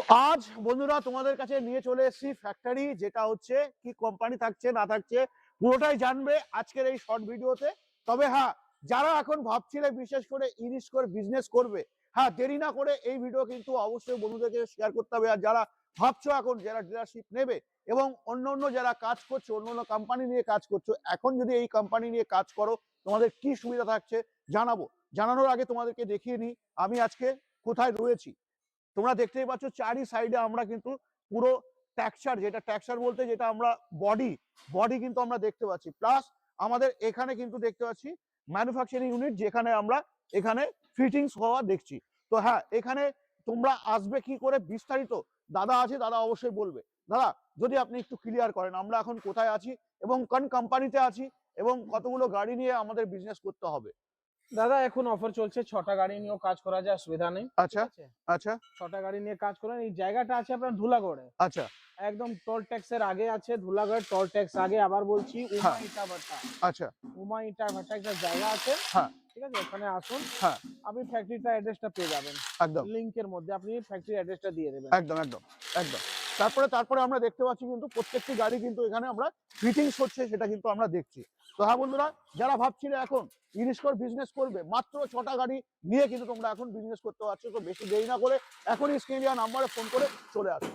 আজ বন্ধুরা তোমাদের কাছে নিয়ে চলে এসেছি ফ্যাক্টরি, যেটা হচ্ছে কি কোম্পানি থাকছে না থাকছে পুরোটাই জানবে আজকের এই শর্ট ভিডিওতে। তবে হ্যাঁ, যারা এখন ভাবছিলে বিশেষ করে ইলিশ করে বিজনেস করবে, হ্যাঁ দেরি না করে এই ভিডিও কিন্তু অবশ্যই বন্ধুদেরকে শেয়ার করতে হবে। আর যারা ভাবছো এখন যারা ডিলারশিপ নেবে এবং অন্য অন্য যারা কাজ করছো, অন্য অন্য কোম্পানি নিয়ে কাজ করছো, এখন যদি এই কোম্পানি নিয়ে কাজ করো তোমাদের কি সুবিধা থাকছে জানাবো। জানানোর আগে তোমাদেরকে দেখিয়ে নিই আমি আজকে কোথায় রয়েছি। তোমরা দেখতেই পাচ্ছ চারি সাইডে আমরা কিন্তু পুরো টেক্সচার, যেটা টেক্সচার বলতে যেটা আমরা বডি বডি কিন্তু আমরা দেখতে পাচ্ছি, প্লাস আমাদের এখানে কিন্তু দেখতে পাচ্ছি ম্যানুফ্যাকচারিং ইউনিট, যেখানে আমরা এখানে ফিটিংস হওয়া দেখছি। তো হ্যাঁ, এখানে তোমরা আসবে কি করে বিস্তারিত দাদা আছে, দাদা অবশ্যই বলবে। দাদা যদি আপনি একটু ক্লিয়ার করেন আমরা এখন কোথায় আছি এবং কোন কোম্পানিতে আছি এবং কতগুলো গাড়ি নিয়ে আমাদের বিজনেস করতে হবে। দাদা এখন অফার চলছে, 6টা গাড়ি নিয়েও কাজ করা যায়, অসুবিধা নেই। আচ্ছা ঠিক আছে, আচ্ছা 6টা গাড়ি নিয়ে কাজ করেন। এই জায়গাটা আছে আপনার ধুলাগড়ে, আচ্ছা একদম টোল ট্যাক্সের আগে আছে। ধুলাগড় টোল ট্যাক্স আগে, আবার বলছি উমা হ্যাঁ ইটা ভাটা। আচ্ছা উমা ইটা ভাটা একটা জায়গা আছে, হ্যাঁ ঠিক আছে, ওখানে আসুন। হ্যাঁ আপনি ফ্যাক্টরিটা অ্যাড্রেসটা পেয়ে যাবেন, একদম লিংকের মধ্যে আপনি ফ্যাক্টরি অ্যাড্রেসটা দিয়ে দেবেন। একদম একদম একদম। তারপরে আমরা দেখতে পাচ্ছি কিন্তু প্রত্যেকটি গাড়ি কিন্তু এখানে আমরা ফিটিংস হচ্ছে, সেটা কিন্তু আমরা দেখছি। তো হ্যাঁ বন্ধুরা, যারা ভাবছিলে এখন ইলিশ করে বিজনেস করবে, মাত্র 6টা গাড়ি নিয়ে কিন্তু তোমরা এখন বিজনেস করতে পারছো। তো বেশি দেরি না করে এখনই স্ক্রিনে দেওয়া নাম্বারে ফোন করে চলে আসো।